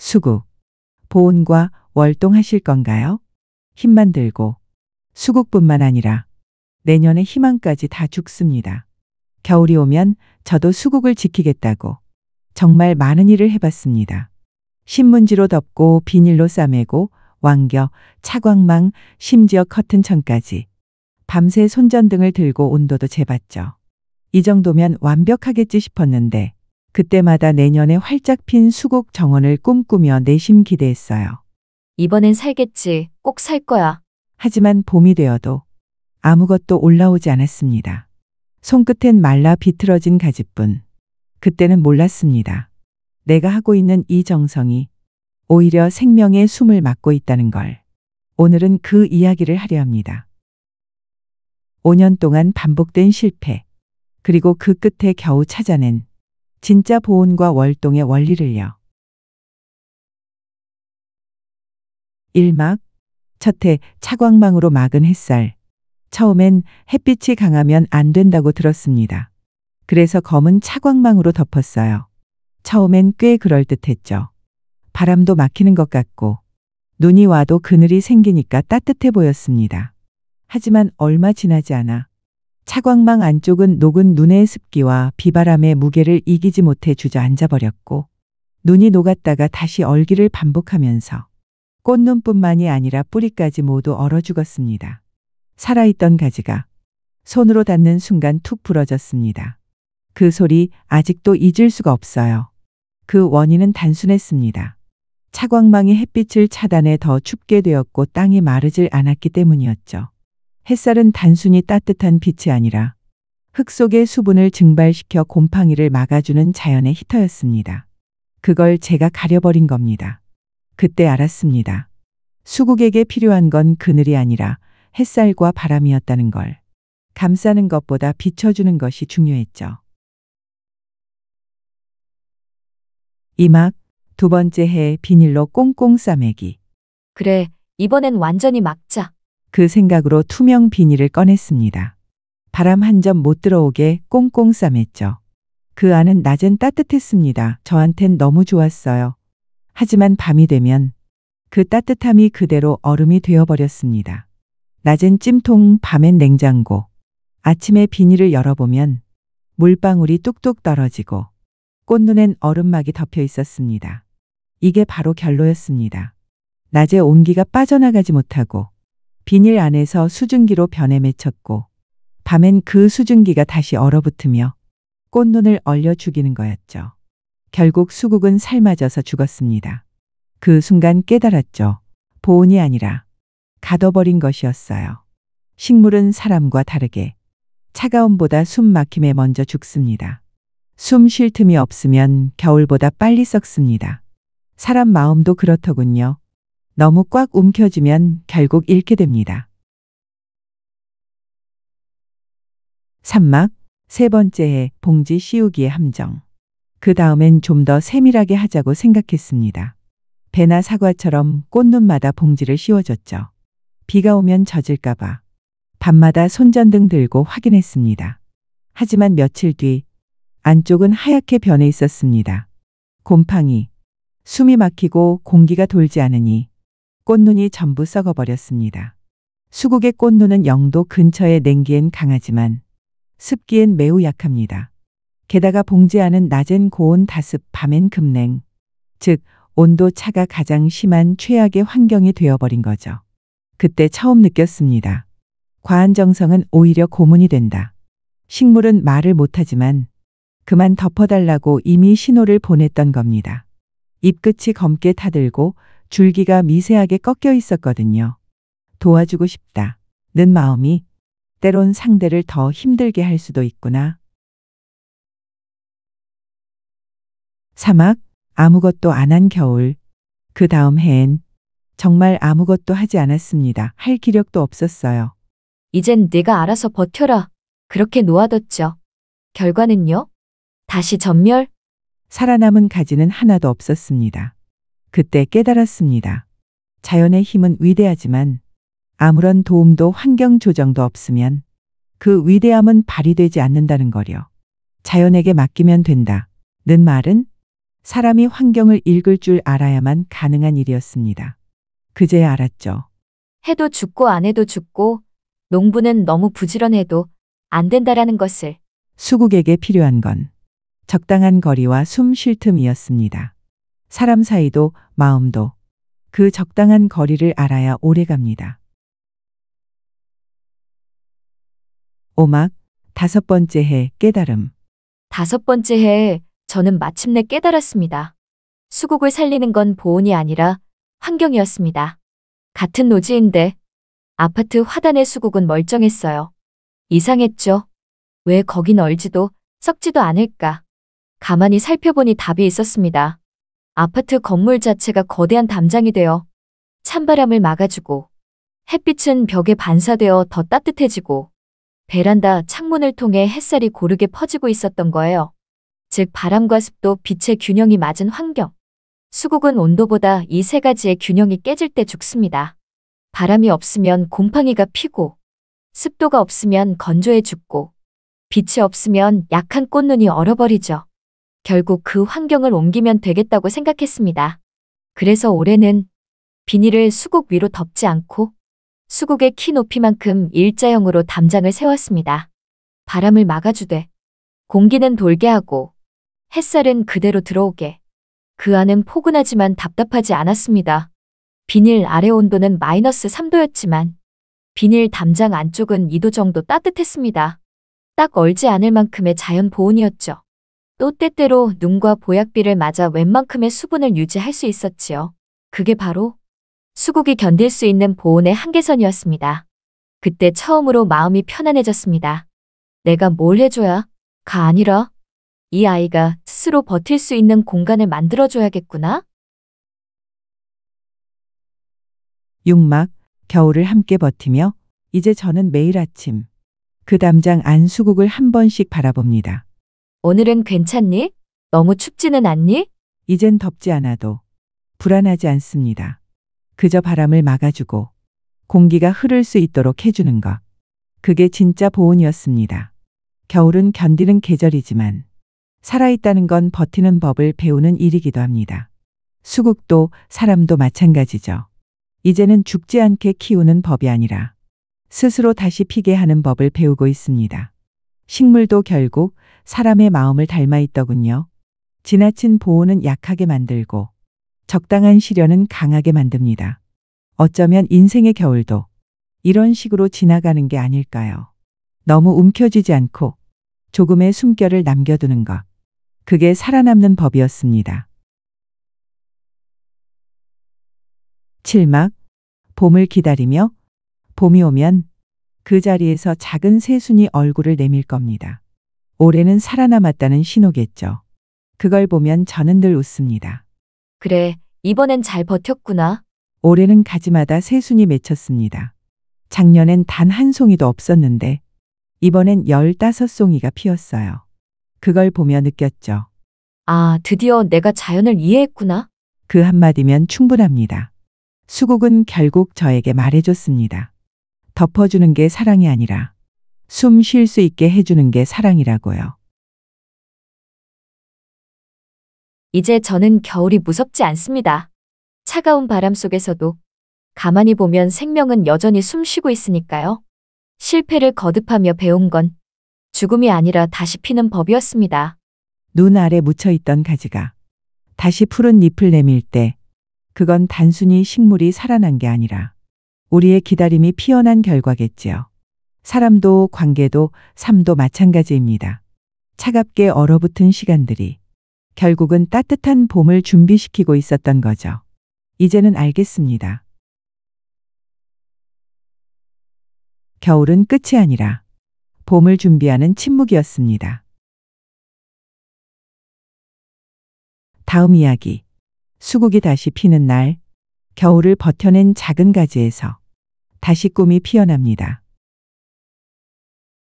수국, 보온과 월동하실 건가요? 힘만 들고 수국뿐만 아니라 내년의 희망까지 다 죽습니다. 겨울이 오면 저도 수국을 지키겠다고 정말 많은 일을 해봤습니다. 신문지로 덮고 비닐로 싸매고 왕겨, 차광망, 심지어 커튼천까지 밤새 손전등을 들고 온도도 재봤죠. 이 정도면 완벽하겠지 싶었는데 그때마다 내년에 활짝 핀 수국 정원을 꿈꾸며 내심 기대했어요. 이번엔 살겠지. 꼭 살 거야. 하지만 봄이 되어도 아무것도 올라오지 않았습니다. 손끝엔 말라 비틀어진 가지뿐. 그때는 몰랐습니다. 내가 하고 있는 이 정성이 오히려 생명의 숨을 막고 있다는 걸. 오늘은 그 이야기를 하려 합니다. 5년 동안 반복된 실패, 그리고 그 끝에 겨우 찾아낸 진짜 보온과 월동의 원리를요. 1막, 첫해 차광망으로 막은 햇살. 처음엔 햇빛이 강하면 안 된다고 들었습니다. 그래서 검은 차광망으로 덮었어요. 처음엔 꽤 그럴듯했죠. 바람도 막히는 것 같고 눈이 와도 그늘이 생기니까 따뜻해 보였습니다. 하지만 얼마 지나지 않아 차광망 안쪽은 녹은 눈의 습기와 비바람의 무게를 이기지 못해 주저앉아 버렸고 눈이 녹았다가 다시 얼기를 반복하면서 꽃눈뿐만이 아니라 뿌리까지 모두 얼어 죽었습니다. 살아있던 가지가 손으로 닿는 순간 툭 부러졌습니다. 그 소리 아직도 잊을 수가 없어요. 그 원인은 단순했습니다. 차광망이 햇빛을 차단해 더 춥게 되었고 땅이 마르질 않았기 때문이었죠. 햇살은 단순히 따뜻한 빛이 아니라 흙 속의 수분을 증발시켜 곰팡이를 막아주는 자연의 히터였습니다. 그걸 제가 가려버린 겁니다. 그때 알았습니다. 수국에게 필요한 건 그늘이 아니라 햇살과 바람이었다는 걸. 감싸는 것보다 비춰주는 것이 중요했죠. 2막, 두 번째 해 비닐로 꽁꽁 싸매기. 그래, 이번엔 완전히 막자. 그 생각으로 투명 비닐을 꺼냈습니다. 바람 한 점 못 들어오게 꽁꽁 싸맸죠. 그 안은 낮엔 따뜻했습니다. 저한텐 너무 좋았어요. 하지만 밤이 되면 그 따뜻함이 그대로 얼음이 되어버렸습니다. 낮엔 찜통, 밤엔 냉장고. 아침에 비닐을 열어보면 물방울이 뚝뚝 떨어지고 꽃눈엔 얼음막이 덮여 있었습니다. 이게 바로 결로였습니다. 낮에 온기가 빠져나가지 못하고 비닐 안에서 수증기로 변해 맺혔고 밤엔 그 수증기가 다시 얼어붙으며 꽃눈을 얼려 죽이는 거였죠. 결국 수국은 삶아져서 죽었습니다. 그 순간 깨달았죠. 보온이 아니라 가둬버린 것이었어요. 식물은 사람과 다르게 차가움보다 숨 막힘에 먼저 죽습니다. 숨 쉴 틈이 없으면 겨울보다 빨리 썩습니다. 사람 마음도 그렇더군요. 너무 꽉 움켜쥐면 결국 잃게 됩니다. 3막, 세 번째 해 봉지 씌우기의 함정. 그 다음엔 좀 더 세밀하게 하자고 생각했습니다. 배나 사과처럼 꽃눈마다 봉지를 씌워줬죠. 비가 오면 젖을까봐 밤마다 손전등 들고 확인했습니다. 하지만 며칠 뒤 안쪽은 하얗게 변해 있었습니다. 곰팡이, 숨이 막히고 공기가 돌지 않으니 꽃눈이 전부 썩어버렸습니다. 수국의 꽃눈은 영도 근처의 냉기엔 강하지만 습기엔 매우 약합니다. 게다가 봉지 안은 낮엔 고온 다습, 밤엔 급냉, 즉 온도 차가 가장 심한 최악의 환경이 되어버린 거죠. 그때 처음 느꼈습니다. 과한 정성은 오히려 고문이 된다. 식물은 말을 못하지만 그만 덮어달라고 이미 신호를 보냈던 겁니다. 잎끝이 검게 타들고 줄기가 미세하게 꺾여 있었거든요. 도와주고 싶다는 마음이 때론 상대를 더 힘들게 할 수도 있구나. 3막, 아무것도 안 한 겨울. 그 다음 해엔 정말 아무것도 하지 않았습니다. 할 기력도 없었어요. 이젠 네가 알아서 버텨라. 그렇게 놓아뒀죠. 결과는요? 다시 전멸? 살아남은 가지는 하나도 없었습니다. 그때 깨달았습니다. 자연의 힘은 위대하지만 아무런 도움도 환경 조정도 없으면 그 위대함은 발휘되지 않는다는 거려. 자연에게 맡기면 된다는 말은 사람이 환경을 읽을 줄 알아야만 가능한 일이었습니다. 그제야 알았죠. 해도 죽고 안 해도 죽고 농부는 너무 부지런해도 안 된다라는 것을. 수국에게 필요한 건 적당한 거리와 숨 쉴 틈이었습니다. 사람 사이도 마음도 그 적당한 거리를 알아야 오래 갑니다. 오막 5번째 해 깨달음. 5번째 해에 저는 마침내 깨달았습니다. 수국을 살리는 건 보온이 아니라 환경이었습니다. 같은 노지인데 아파트 화단의 수국은 멀쩡했어요. 이상했죠? 왜 거긴 얼지도 썩지도 않을까? 가만히 살펴보니 답이 있었습니다. 아파트 건물 자체가 거대한 담장이 되어 찬바람을 막아주고 햇빛은 벽에 반사되어 더 따뜻해지고 베란다 창문을 통해 햇살이 고르게 퍼지고 있었던 거예요. 즉 바람과 습도, 빛의 균형이 맞은 환경. 수국은 온도보다 이 3가지의 균형이 깨질 때 죽습니다. 바람이 없으면 곰팡이가 피고 습도가 없으면 건조해 죽고 빛이 없으면 약한 꽃눈이 얼어버리죠. 결국 그 환경을 옮기면 되겠다고 생각했습니다. 그래서 올해는 비닐을 수국 위로 덮지 않고 수국의 키 높이만큼 일자형으로 담장을 세웠습니다. 바람을 막아주되 공기는 돌게 하고 햇살은 그대로 들어오게. 그 안은 포근하지만 답답하지 않았습니다. 비닐 아래 온도는 마이너스 3도였지만 비닐 담장 안쪽은 2도 정도 따뜻했습니다. 딱 얼지 않을 만큼의 자연 보온이었죠. 또 때때로 눈과 보약비를 맞아 웬만큼의 수분을 유지할 수 있었지요. 그게 바로 수국이 견딜 수 있는 보온의 한계선이었습니다. 그때 처음으로 마음이 편안해졌습니다. 내가 뭘 해줘야? 가 아니라 이 아이가 스스로 버틸 수 있는 공간을 만들어줘야겠구나? 6막 겨울을 함께 버티며 이제 저는 매일 아침 그 담장 안 수국을 한 번씩 바라봅니다. 오늘은 괜찮니? 너무 춥지는 않니? 이젠 덥지 않아도 불안하지 않습니다. 그저 바람을 막아주고 공기가 흐를 수 있도록 해주는 것. 그게 진짜 보온이었습니다. 겨울은 견디는 계절이지만 살아있다는 건 버티는 법을 배우는 일이기도 합니다. 수국도 사람도 마찬가지죠. 이제는 죽지 않게 키우는 법이 아니라 스스로 다시 피게 하는 법을 배우고 있습니다. 식물도 결국 사람의 마음을 닮아 있더군요. 지나친 보온은 약하게 만들고 적당한 시련은 강하게 만듭니다. 어쩌면 인생의 겨울도 이런 식으로 지나가는 게 아닐까요? 너무 움켜쥐지 않고 조금의 숨결을 남겨두는 것. 그게 살아남는 법이었습니다. 7막 봄을 기다리며 봄이 오면 그 자리에서 작은 새순이 얼굴을 내밀 겁니다. 올해는 살아남았다는 신호겠죠. 그걸 보면 저는 늘 웃습니다. 그래, 이번엔 잘 버텼구나. 올해는 가지마다 새순이 맺혔습니다. 작년엔 단 한 송이도 없었는데 이번엔 15송이가 피었어요. 그걸 보며 느꼈죠. 아, 드디어 내가 자연을 이해했구나. 그 한마디면 충분합니다. 수국은 결국 저에게 말해줬습니다. 덮어주는 게 사랑이 아니라 숨 쉴 수 있게 해주는 게 사랑이라고요. 이제 저는 겨울이 무섭지 않습니다. 차가운 바람 속에서도 가만히 보면 생명은 여전히 숨쉬고 있으니까요. 실패를 거듭하며 배운 건 죽음이 아니라 다시 피는 법이었습니다. 눈 아래 묻혀있던 가지가 다시 푸른 잎을 내밀 때 그건 단순히 식물이 살아난 게 아니라 우리의 기다림이 피어난 결과겠지요. 사람도 관계도 삶도 마찬가지입니다. 차갑게 얼어붙은 시간들이 결국은 따뜻한 봄을 준비시키고 있었던 거죠. 이제는 알겠습니다. 겨울은 끝이 아니라 봄을 준비하는 침묵이었습니다. 다음 이야기. 수국이 다시 피는 날, 겨울을 버텨낸 작은 가지에서 다시 꿈이 피어납니다.